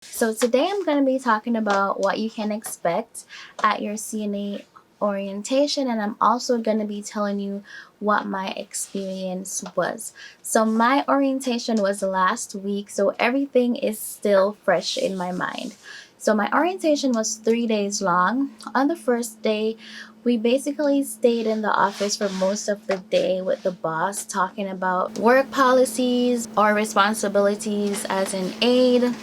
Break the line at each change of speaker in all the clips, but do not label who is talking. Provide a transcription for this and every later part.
So today I'm going to be talking about what you can expect at your CNA orientation, and I'm also going to be telling you what my experience was. So my orientation was last week, so everything is still fresh in my mind. So my orientation was 3 days long. On the first day, we basically stayed in the office for most of the day with the boss talking about work policies or responsibilities as an aide,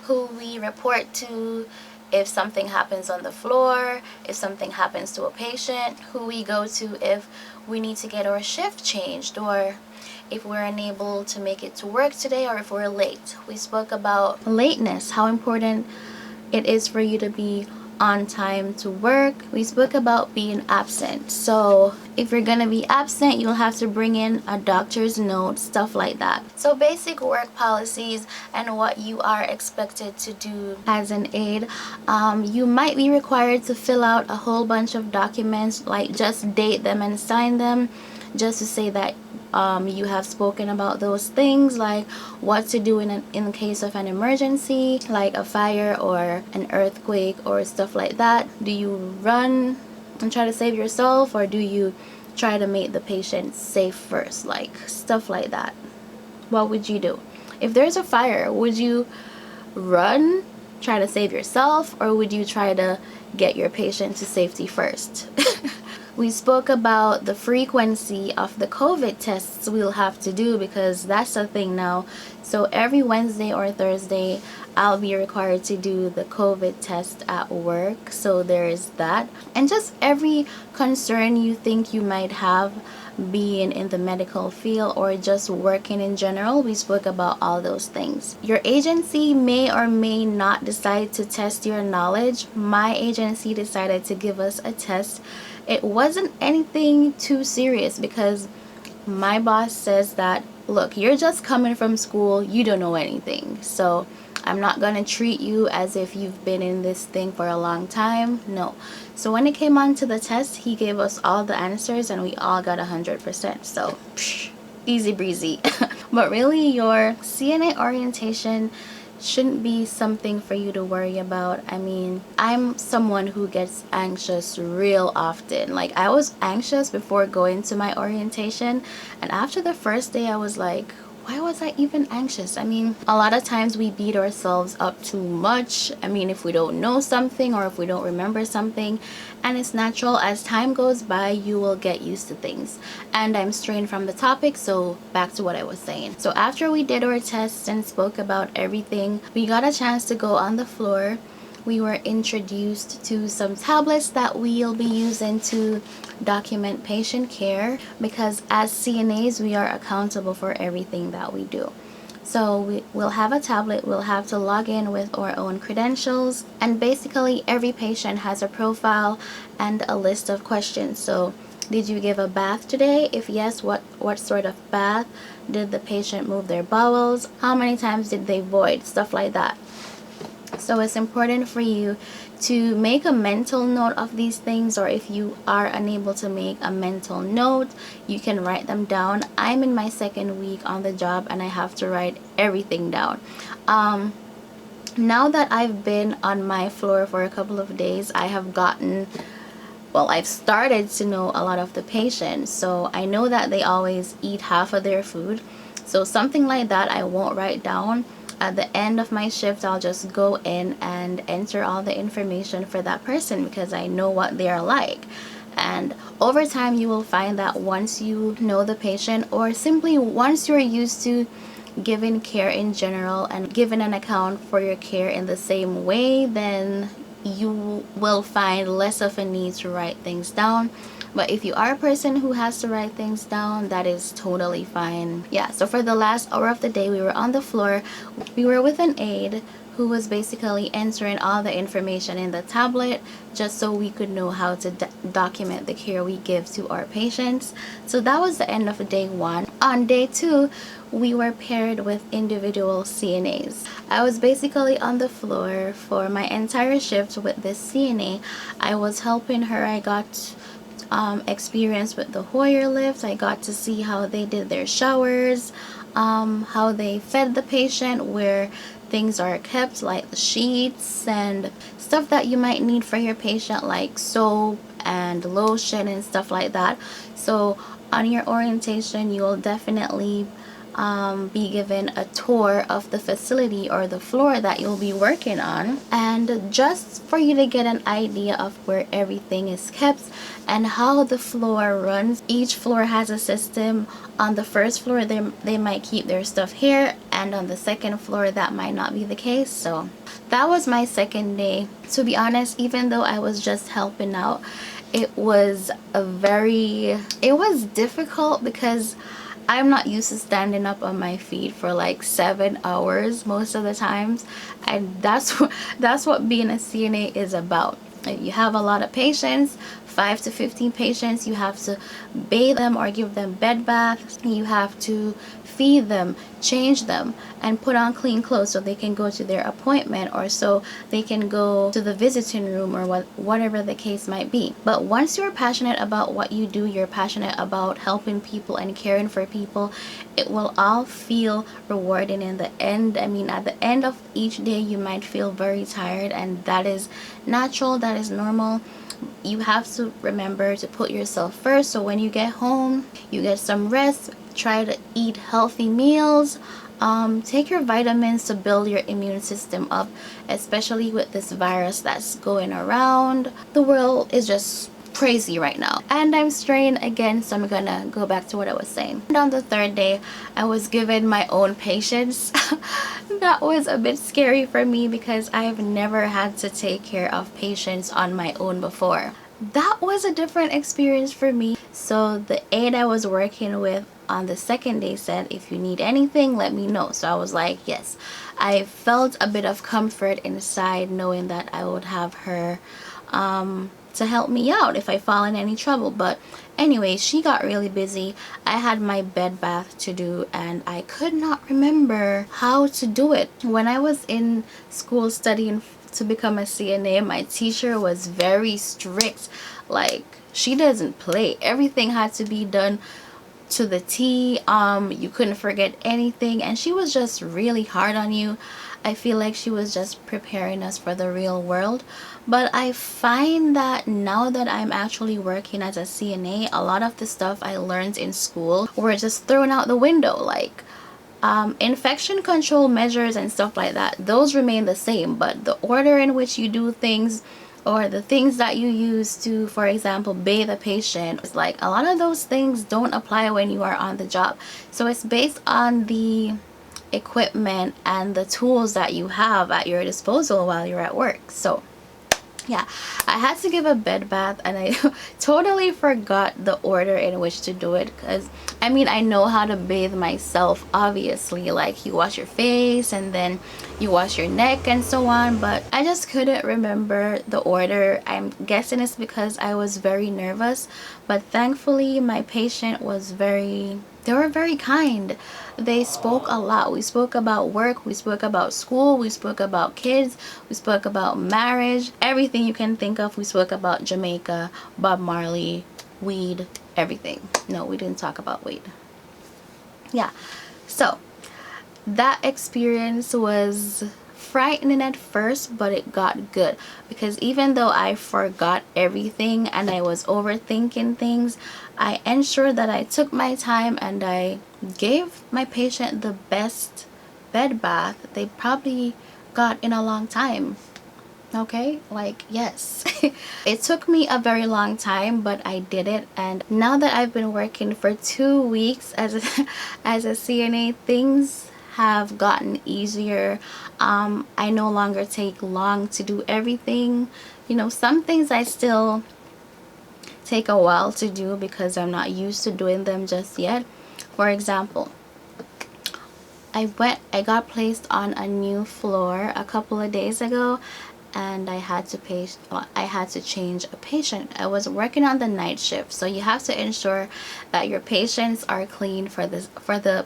who we report to if something happens on the floor, if something happens to a patient, who we go to if we need to get our shift changed, or if we're unable to make it to work today, or if we're late. We spoke about lateness, how important it is for you to be on time to work. We spoke about being absent. So if you're gonna be absent, you'll have to bring in a doctor's note, stuff like that. So basic work policies and what you are expected to do as an aide. You might be required to fill out a whole bunch of documents, like just date them and sign them, just to say that you have spoken about those things, like what to do in the case of an emergency, like a fire or an earthquake or stuff like that. Do you run and try to save yourself, or do you try to make the patient safe first, like stuff like that? What would you do if there's a fire? Would you run, try to save yourself, or would you try to get your patient to safety first? We spoke about the frequency of the COVID tests we'll have to do, because that's a thing now. So every Wednesday or Thursday, I'll be required to do the COVID test at work. So there is that. And just every concern you think you might have being in the medical field or just working in general, we spoke about all those things. Your agency may or may not decide to test your knowledge. My agency decided to give us a test. It wasn't anything too serious, because my boss says that, look, you're just coming from school, you don't know anything. So I'm not going to treat you as if you've been in this thing for a long time. No. So when it came on to the test, he gave us all the answers and we all got 100%. So easy breezy. But really, your CNA orientation shouldn't be something for you to worry about. I mean, I'm someone who gets anxious real often. Like, I was anxious before going to my orientation, and after the first day I was like, why was I even anxious? I mean, a lot of times we beat ourselves up too much. I mean, if we don't know something or if we don't remember something, and it's natural. As time goes by, you will get used to things. And I'm straying from the topic, so back to what I was saying. So after we did our tests and spoke about everything, we got a chance to go on the floor. We were introduced to some tablets that we'll be using to document patient care, because as CNAs, we are accountable for everything that we do. So we'll have a tablet, we'll have to log in with our own credentials, and basically every patient has a profile and a list of questions. So did you give a bath today? If yes, what sort of bath? Did the patient move their bowels? How many times did they void? Stuff like that. So it's important for you to make a mental note of these things, or if you are unable to make a mental note, you can write them down. I'm in my second week on the job and I have to write everything down. Now that I've been on my floor for a couple of days, I've started to know a lot of the patients. So I know that they always eat half of their food. So something like that I won't write down. At the end of my shift, I'll just go in and enter all the information for that person, because I know what they're like. And over time, you will find that once you know the patient, or simply once you're used to giving care in general and giving an account for your care in the same way, then you will find less of a need to write things down. But if you are a person who has to write things down, that is totally fine. Yeah, so for the last hour of the day, we were on the floor. We were with an aide who was basically entering all the information in the tablet, just so we could know how to document the care we give to our patients. So that was the end of day one. On day two, we were paired with individual CNAs. I was basically on the floor for my entire shift with this CNA. I was helping her. I got experience with the Hoyer lift. I got to see how they did their showers. how they fed the patient, where things are kept, like the sheets and stuff that you might need for your patient, like soap and lotion and stuff like that. So on your orientation, you will definitely be given a tour of the facility or the floor that you'll be working on, and just for you to get an idea of where everything is kept and how the floor runs. Each floor has a system. On the first floor, they might keep their stuff here, and on the second floor that might not be the case. So that was my second day. To be honest, even though I was just helping out, it was difficult because I'm not used to standing up on my feet for like 7 hours most of the times, and that's what being a CNA is about. If you have a lot of patients, 5 to 15 patients, you have to bathe them or give them bed baths. You have to feed them, change them, and put on clean clothes so they can go to their appointment, or so they can go to the visiting room, or whatever the case might be. But once you're passionate about what you do, you're passionate about helping people and caring for people, it will all feel rewarding in the end. I mean, at the end of each day, you might feel very tired, and that is natural, that is normal. You have to remember to put yourself first, so when you get home, you get some rest. Try to eat healthy meals. Take your vitamins to build your immune system up, especially with this virus that's going around. The world is just crazy right now, and I'm strained again, so I'm gonna go back to what I was saying. And on the third day, I was given my own patients. That was a bit scary for me because I've never had to take care of patients on my own before. That was a different experience for me. So the aide I was working with on the second day said, if you need anything, let me know. So I was like, yes. I felt a bit of comfort inside knowing that I would have her to help me out if I fall in any trouble. But anyway, she got really busy. I had my bed bath to do, and I could not remember how to do it. When I was in school studying to become a CNA, my teacher was very strict. Like, she doesn't play. Everything had to be done to the T. You couldn't forget anything, and she was just really hard on you. I feel like she was just preparing us for the real world. But I find that now that I'm actually working as a CNA, a lot of the stuff I learned in school were just thrown out the window. Like infection control measures and stuff like that, those remain the same, but the order in which you do things, or the things that you use to, for example, bathe a patient, it's like a lot of those things don't apply when you are on the job. So it's based on the equipment and the tools that you have at your disposal while you're at work. So yeah, I had to give a bed bath, and I totally forgot the order in which to do it, because I mean, I know how to bathe myself, obviously, like you wash your face and then you wash your neck and so on, but I just couldn't remember the order. I'm guessing it's because I was very nervous, but thankfully my patient was they were very kind. They spoke a lot. We spoke about work, we spoke about school, we spoke about kids, we spoke about marriage, everything you can think of. We spoke about Jamaica, Bob Marley, weed, everything. No, we didn't talk about weed. Yeah, so that experience was frightening at first, but it got good, because even though I forgot everything and I was overthinking things, I ensured that I took my time and I gave my patient the best bed bath they probably got in a long time. Okay, like, yes. It took me a very long time, but I did it, and now that I've been working for 2 weeks as a as a CNA, things have gotten easier. I no longer take long to do everything. You know, some things I still take a while to do because I'm not used to doing them just yet. For example, I got placed on a new floor a couple of days ago, and I had to change a patient. I was working on the night shift, so you have to ensure that your patients are clean for the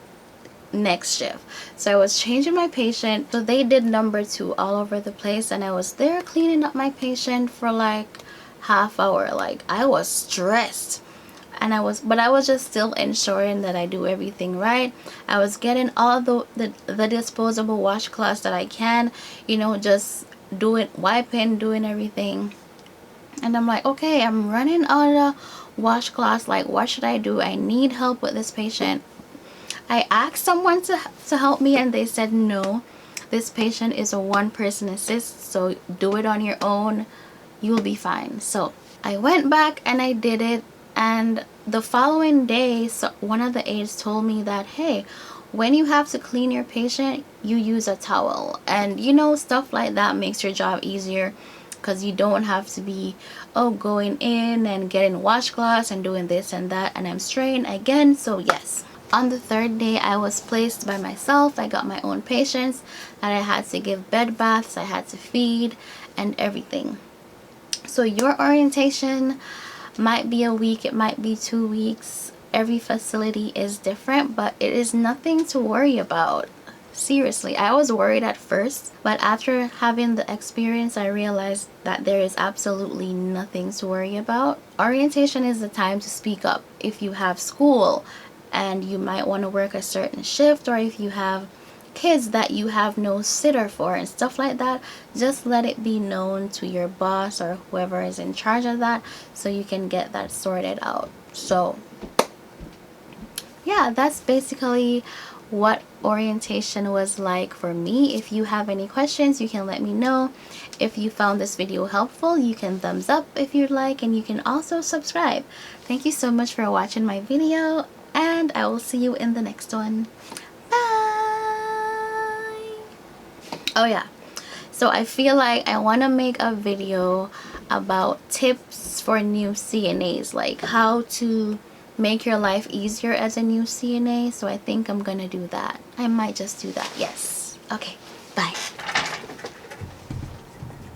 next shift. So I was changing my patient, so they did number 2 all over the place, and I was there cleaning up my patient for like half hour. Like, I was stressed, and I was just still ensuring that I do everything right. I was getting all the disposable washcloths that I can, you know, just doing, wiping, doing everything. And I'm like, okay, I'm running out of washcloths. Like, what should I do? I need help with this patient. I asked someone to help me, and they said no, this patient is a one-person assist, so do it on your own, you'll be fine. So I went back and I did it, and the following day, so one of the aides told me that, hey, when you have to clean your patient, you use a towel. And you know, stuff like that makes your job easier, because you don't have to be, oh, going in and getting washcloths and doing this and that. And I'm straying again. So yes, on the third day I was placed by myself. I got my own patients that I had to give bed baths, I had to feed, and everything. So your orientation might be a week, it might be 2 weeks. Every facility is different, but it is nothing to worry about. Seriously, I was worried at first, but after having the experience, I realized that there is absolutely nothing to worry about. Orientation is the time to speak up. If you have school and you might want to work a certain shift, or if you have kids that you have no sitter for and stuff like that, just let it be known to your boss or whoever is in charge of that, so you can get that sorted out. So yeah, that's basically what orientation was like for me. If you have any questions, you can let me know. If you found this video helpful, you can thumbs up if you'd like, and you can also subscribe. Thank you so much for watching my video, and I will see you in the next one. Bye. Oh yeah, so I feel like I want to make a video about tips for new CNAs, like how to make your life easier as a new CNA. So I think I'm gonna do that. I might just do that. Yes. Okay, bye.